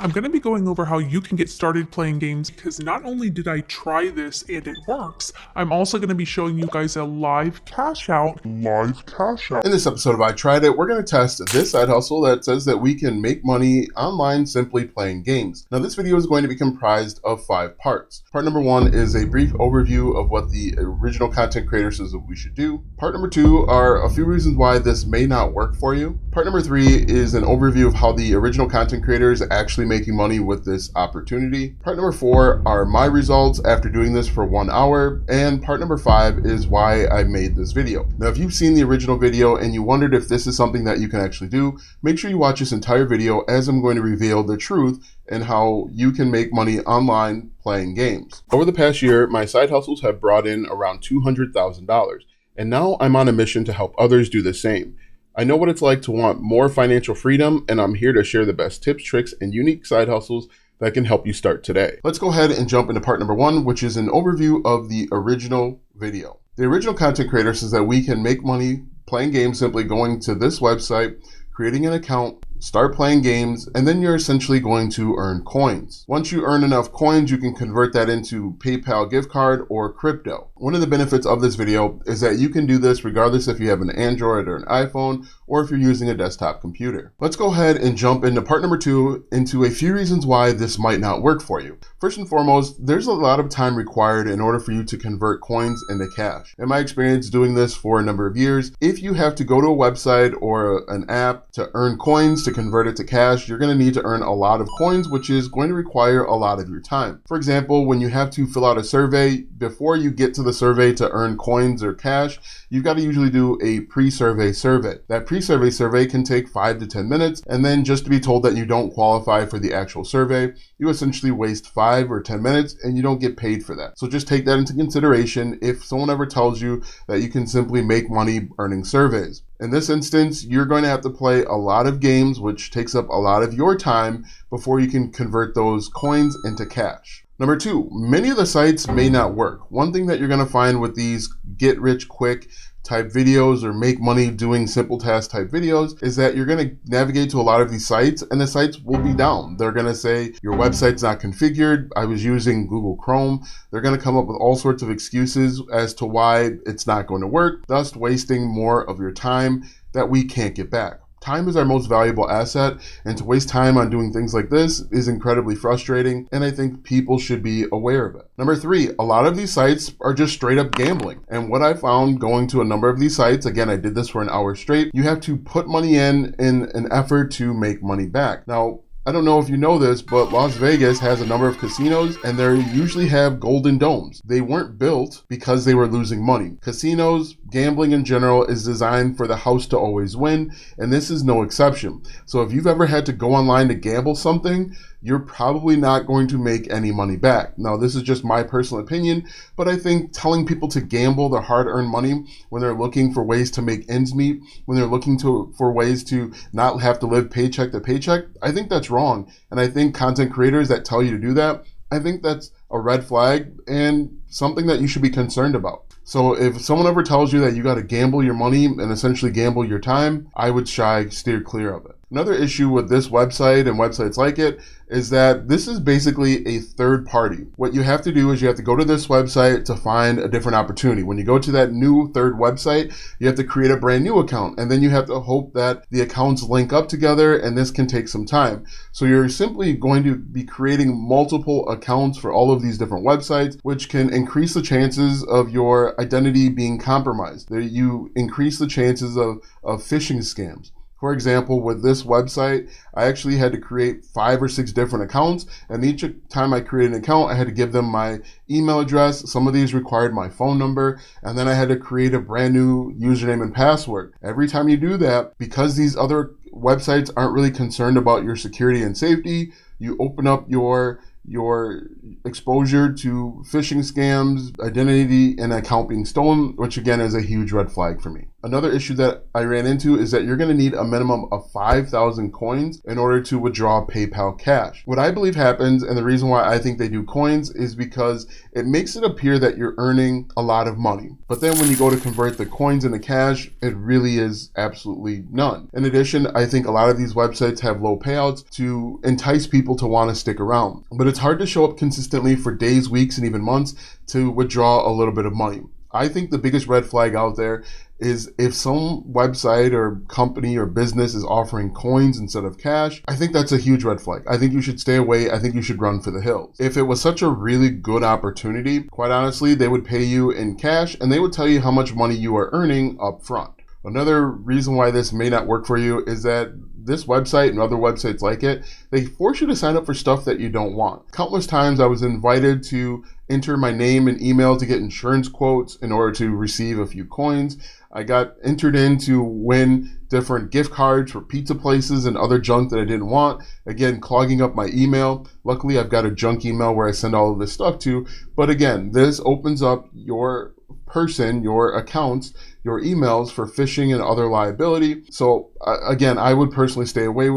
I'm going to be going over how you can get started playing games because not only did I try this and it works, I'm also going to be showing you guys a live cash out. In this episode of I Tried It, we're going to test this side hustle that says that we can make money online simply playing games. Now this video is going to be comprised of 5 parts. Part number 1 is a brief overview of what the original content creator says that we should do. Part number 2 are a few reasons why this may not work for you. Part number 3 is an overview of how the original content creator is actually making money with this opportunity. Part number 4 are my results after doing this for 1 hour. And part number 5 is why I made this video. Now, if you've seen the original video and you wondered if this is something that you can actually do, make sure you watch this entire video as I'm going to reveal the truth and how you can make money online playing games. Over the past year, my side hustles have brought in around $200,000. And now I'm on a mission to help others do the same. I know what it's like to want more financial freedom, and I'm here to share the best tips, tricks, and unique side hustles that can help you start today. Let's go ahead and jump into part number 1, which is an overview of the original video. The original content creator says that we can make money playing games simply going to this website, creating an account, start playing games, and then you're essentially going to earn coins. Once you earn enough coins, you can convert that into PayPal gift card or crypto. One of the benefits of this video is that you can do this regardless if you have an Android or an iPhone, or if you're using a desktop computer. Let's go ahead and jump into part number 2 into a few reasons why this might not work for you. First and foremost, there's a lot of time required in order for you to convert coins into cash. In my experience doing this for a number of years, if you have to go to a website or an app to earn coins to convert it to cash, you're going to need to earn a lot of coins, which is going to require a lot of your time. For example, when you have to fill out a survey, before you get to the survey to earn coins or cash, you've got to usually do a pre-survey survey. That pre-survey survey can take 5 to 10 minutes, and then just to be told that you don't qualify for the actual survey, you essentially waste 5 or 10 minutes and you don't get paid for that. So just take that into consideration if someone ever tells you that you can simply make money earning surveys. In this instance, you're going to have to play a lot of games, which takes up a lot of your time before you can convert those coins into cash. Number 2, many of the sites may not work. One thing that you're going to find with these get rich quick type videos or make money doing simple task type videos is that you're going to navigate to a lot of these sites and the sites will be down. They're going to say your website's not configured. I was using Google Chrome. They're going to come up with all sorts of excuses as to why it's not going to work, thus wasting more of your time that we can't get back. Time is our most valuable asset, and to waste time on doing things like this is incredibly frustrating, and I think people should be aware of it. Number 3, a lot of these sites are just straight up gambling. And what I found going to a number of these sites, again, I did this for an hour straight, you have to put money in an effort to make money back. Now, I don't know if you know this, but Las Vegas has a number of casinos and they usually have golden domes. They weren't built because they were losing money. Casinos, gambling in general, is designed for the house to always win, and this is no exception. So if you've ever had to go online to gamble something, you're probably not going to make any money back. Now, this is just my personal opinion, but I think telling people to gamble their hard-earned money when they're looking for ways to make ends meet, when they're looking for ways to not have to live paycheck to paycheck, I think that's wrong. And I think content creators that tell you to do that, I think that's a red flag and something that you should be concerned about. So if someone ever tells you that you got to gamble your money and essentially gamble your time, I would steer clear of it. Another issue with this website and websites like it is that this is basically a third party. What you have to do is you have to go to this website to find a different opportunity. When you go to that new third website, you have to create a brand new account, and then you have to hope that the accounts link up together, and this can take some time. So you're simply going to be creating multiple accounts for all of these different websites, which can increase the chances of your identity being compromised. You increase the chances of phishing scams. For example, with this website, I actually had to create 5 or 6 different accounts, and each time I created an account, I had to give them my email address. Some of these required my phone number, and then I had to create a brand new username and password. Every time you do that, because these other websites aren't really concerned about your security and safety, you open up your exposure to phishing scams, identity, and account being stolen, which again is a huge red flag for me. Another issue that I ran into is that you're going to need a minimum of 5,000 coins in order to withdraw PayPal cash. What I believe happens, and the reason why I think they do coins, is because it makes it appear that you're earning a lot of money. But then when you go to convert the coins into cash, it really is absolutely none. In addition, I think a lot of these websites have low payouts to entice people to want to stick around. But it's hard to show up consistently for days, weeks, and even months to withdraw a little bit of money. I think the biggest red flag out there is if some website or company or business is offering coins instead of cash. I think that's a huge red flag. I think you should stay away. I think you should run for the hills. If it was such a really good opportunity, quite honestly, they would pay you in cash and they would tell you how much money you are earning up front. Another reason why this may not work for you is that this website and other websites like it, they force you to sign up for stuff that you don't want. Countless times I was invited to enter my name and email to get insurance quotes in order to receive a few coins. I got entered in to win different gift cards for pizza places and other junk that I didn't want. Again, clogging up my email. Luckily, I've got a junk email where I send all of this stuff to. But again, this opens up your person, your accounts, your emails for phishing and other liability. So again, I would personally stay away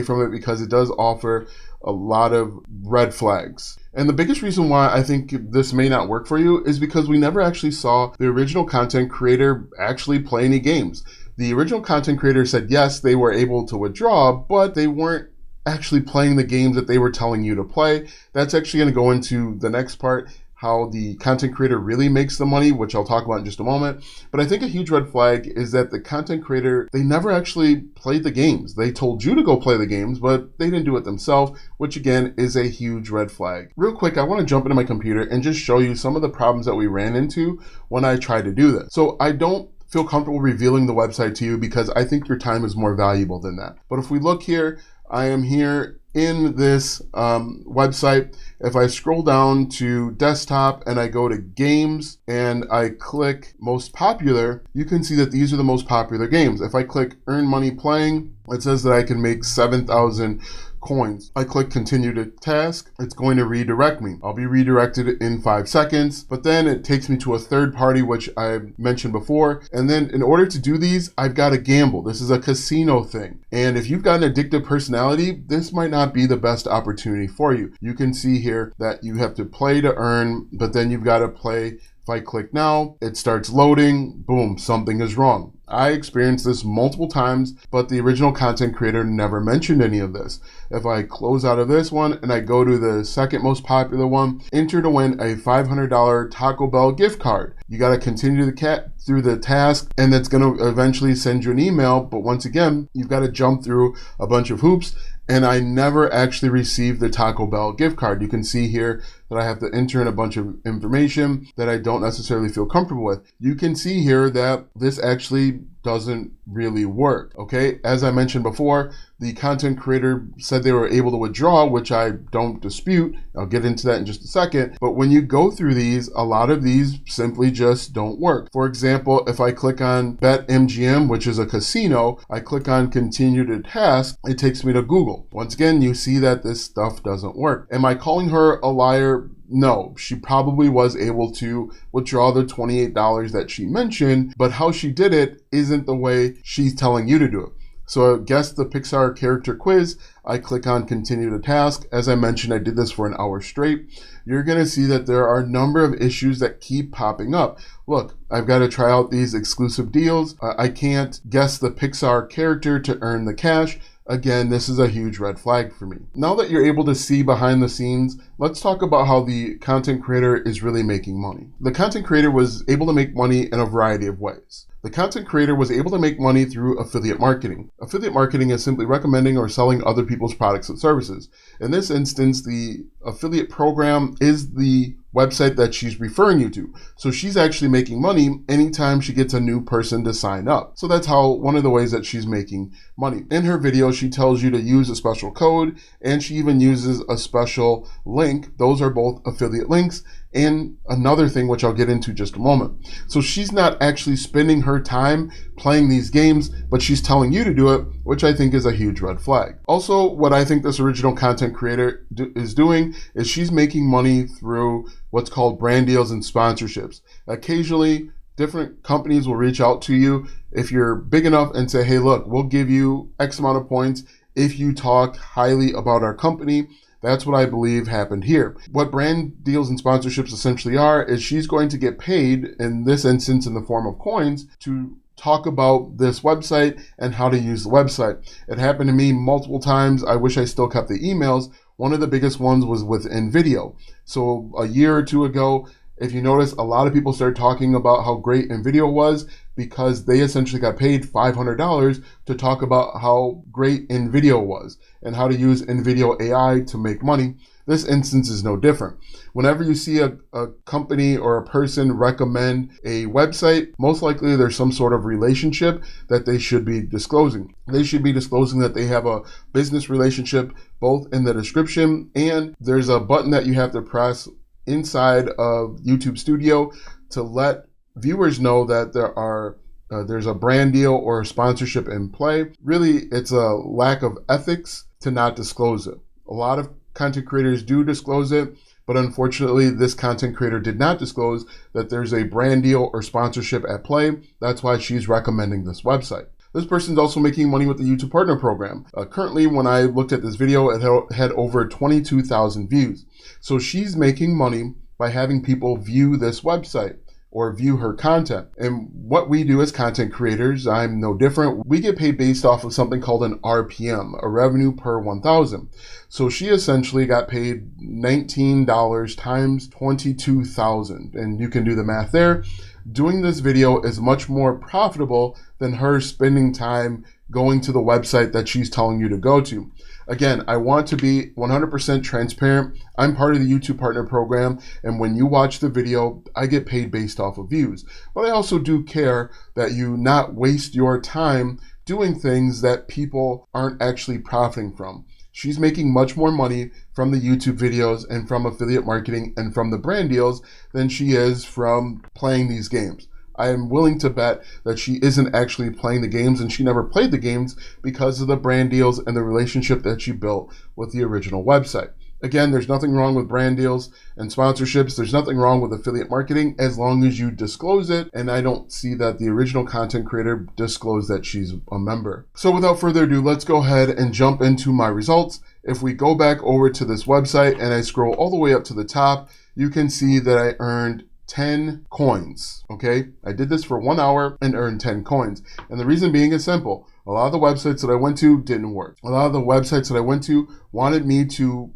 from it because it does offer a lot of red flags. And the biggest reason why I think this may not work for you is because we never actually saw the original content creator actually play any games. The original content creator said yes, they were able to withdraw, but they weren't actually playing the games that they were telling you to play. That's actually going to go into the next part, how the content creator really makes the money, which I'll talk about in just a moment. But I think a huge red flag is that the content creator, they never actually played the games. They told you to go play the games, but they didn't do it themselves, which again is a huge red flag. Real quick, I want to jump into my computer and just show you some of the problems that we ran into when I tried to do this. So I don't feel comfortable revealing the website to you because I think your time is more valuable than that. But if we look here, I am here in this website. If I scroll down to desktop and I go to games and I click most popular, you can see that these are the most popular games. If I click earn money playing, it says that I can make 7,000 coins. I click continue to task, it's going to redirect me. I'll be redirected in 5 seconds, but then it takes me to a third party, which I mentioned before. And then in order to do these, I've got to gamble. This is a casino thing. And if you've got an addictive personality, this might not be the best opportunity for you. You can see here that you have to play to earn, but then you've got to play. If I click now, it starts loading, boom, something is wrong. I experienced this multiple times, but the original content creator never mentioned any of this. If I close out of this one and I go to the second most popular one, enter to win a $500 Taco Bell gift card. You got to continue through the task, and that's going to eventually send you an email. But once again, you've got to jump through a bunch of hoops. And I never actually received the Taco Bell gift card. You can see here that I have to enter in a bunch of information that I don't necessarily feel comfortable with. You can see here that this actually doesn't really work, okay? As I mentioned before, the content creator said they were able to withdraw, which I don't dispute. I'll get into that in just a second. But when you go through these, a lot of these simply just don't work. For example, if I click on BetMGM, which is a casino, I click on continue to task, it takes me to Google. Once again, you see that this stuff doesn't work. Am I calling her a liar? No, she probably was able to withdraw the $28 that she mentioned, but how she did it isn't the way she's telling you to do it. So guess the Pixar character quiz. I click on continue to task. As I mentioned, I did this for an hour straight. You're going to see that there are a number of issues that keep popping up. Look, I've got to try out these exclusive deals. I can't guess the Pixar character to earn the cash. Again, this is a huge red flag for me. Now that you're able to see behind the scenes, let's talk about how the content creator is really making money. The content creator was able to make money in a variety of ways. The content creator was able to make money through affiliate marketing. Affiliate marketing is simply recommending or selling other people's products and services. In this instance, the affiliate program is the website that she's referring you to. So she's actually making money anytime she gets a new person to sign up. So that's how one of the ways that she's making money. In her video, she tells you to use a special code, and she even uses a special link. Those are both affiliate links. And another thing, which I'll get into just a moment. So she's not actually spending her time playing these games, but she's telling you to do it, which I think is a huge red flag. Also, what I think this original content creator is doing is she's making money through what's called brand deals and sponsorships. Occasionally, Different companies will reach out to you if you're big enough and say, hey, look, we'll give you X amount of points if you talk highly about our company. That's what I believe happened here. What brand deals and sponsorships essentially are is she's going to get paid, in this instance in the form of coins, to talk about this website and how to use the website. It happened to me multiple times. I wish I still kept the emails. One of the biggest ones was with InVideo. So a year or two ago, if you notice, a lot of people started talking about how great InVideo was because they essentially got paid $500 to talk about how great InVideo was and how to use InVideo AI to make money. This instance is no different. Whenever you see a company or a person recommend a website, most likely there's some sort of relationship that they should be disclosing. They should be disclosing that they have a business relationship both in the description, and there's a button that you have to press inside of YouTube Studio to let viewers know that there's a brand deal or a sponsorship in play. Really, it's a lack of ethics to not disclose it. A lot of content creators do disclose it, but unfortunately, this content creator did not disclose that there's a brand deal or sponsorship at play. That's why she's recommending this website. This person's also making money with the YouTube Partner Program. Currently, when I looked at this video, it had over 22,000 views. So she's making money by having people view this website or view her content. And what we do as content creators, I'm no different. We get paid based off of something called an RPM, a revenue per 1,000. So she essentially got paid $19 times 22,000. And you can do the math there. Doing this video is much more profitable than her spending time going to the website that she's telling you to go to. Again, I want to be 100% transparent. I'm part of the YouTube Partner Program, and when you watch the video, I get paid based off of views. But I also do care that you not waste your time doing things that people aren't actually profiting from. She's making much more money from the YouTube videos and from affiliate marketing and from the brand deals than she is from playing these games. I am willing to bet that she isn't actually playing the games, and she never played the games because of the brand deals and the relationship that she built with the original website. Again, there's nothing wrong with brand deals and sponsorships. There's nothing wrong with affiliate marketing as long as you disclose it. And I don't see that the original content creator disclosed that she's a member. So without further ado, let's go ahead and jump into my results. If we go back over to this website and I scroll all the way up to the top, you can see that I earned 10 coins. Okay, I did this for 1 hour and earned 10 coins. And the reason being is simple. A lot of the websites that I went to didn't work. A lot of the websites that I went to wanted me to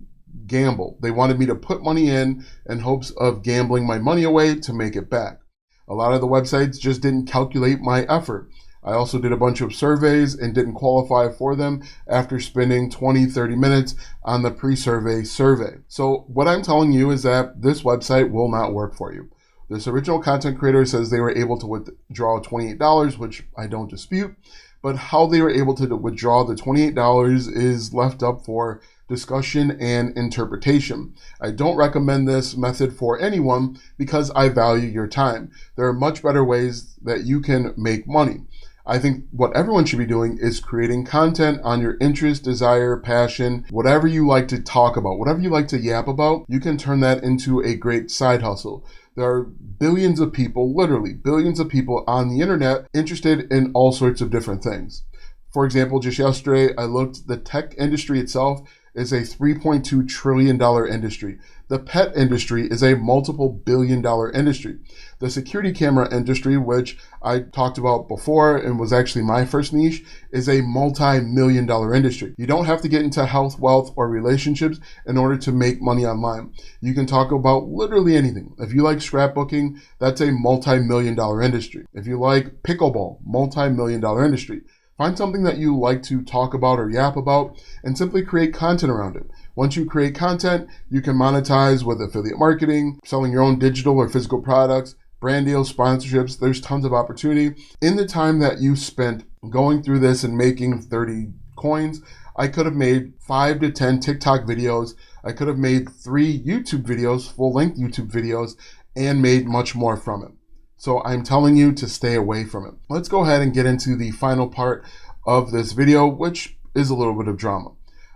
gamble. They wanted me to put money in hopes of gambling my money away to make it back. A lot of the websites just didn't calculate my effort. I also did a bunch of surveys and didn't qualify for them after spending 20-30 minutes on the pre-survey survey. So what I'm telling you is that this website will not work for you. This original content creator says they were able to withdraw $28, which I don't dispute, but how they were able to withdraw the $28 is left up for discussion and interpretation. I don't recommend this method for anyone because I value your time. There are much better ways that you can make money. I think what everyone should be doing is creating content on your interest, desire, passion, whatever you like to talk about, whatever you like to yap about, you can turn that into a great side hustle. There are billions of people, literally billions of people on the internet interested in all sorts of different things. For example, just yesterday, I looked, the tech industry itself is a $3.2 trillion industry. The pet industry is a multiple billion-dollar industry. The security camera industry, which I talked about before and was actually my first niche, is a multi-million-dollar industry. You don't have to get into health, wealth, or relationships in order to make money online. You can talk about literally anything. If you like scrapbooking, that's a multi-million-dollar industry. If you like pickleball, multi-million-dollar industry. Find something that you like to talk about or yap about and simply create content around it. Once you create content, you can monetize with affiliate marketing, selling your own digital or physical products, brand deals, sponsorships. There's tons of opportunity. In the time that you spent going through this and making 30 coins, I could have made 5 to 10 TikTok videos. I could have made 3 YouTube videos, full-length YouTube videos, and made much more from it. So I'm telling you to stay away from it. Let's go ahead and get into the final part of this video, which is a little bit of drama.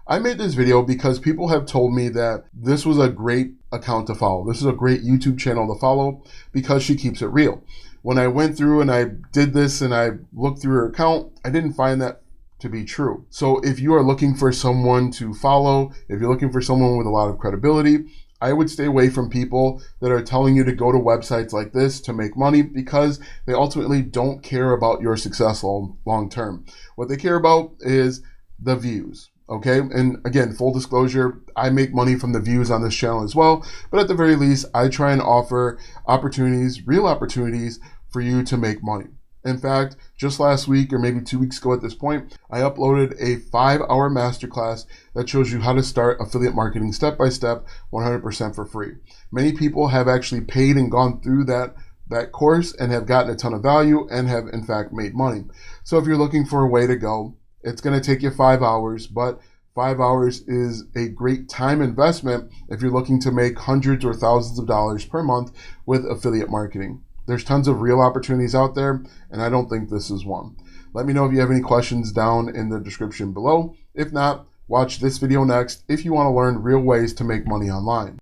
I made this video because people have told me that this was a great account to follow. This is a great YouTube channel to follow because she keeps it real. When I went through and I did this and I looked through her account, I didn't find that to be true. So if you are looking for someone to follow, if you're looking for someone with a lot of credibility, I would stay away from people that are telling you to go to websites like this to make money, because they ultimately don't care about your success long term. What they care about is the views. Okay, and again, full disclosure, I make money from the views on this channel as well, but at the very least, I try and offer opportunities, real opportunities for you to make money. In fact, just last week, or maybe 2 weeks ago at this point, I uploaded a 5-hour masterclass that shows you how to start affiliate marketing step by step, 100% for free. Many people have actually paid and gone through that course and have gotten a ton of value and have in fact made money. So if you're looking for a way to go, it's going to take you 5 hours, but 5 hours is a great time investment if you're looking to make hundreds or thousands of dollars per month with affiliate marketing. There's tons of real opportunities out there, and I don't think this is one. Let me know if you have any questions down in the description below. If not, watch this video next if you want to learn real ways to make money online.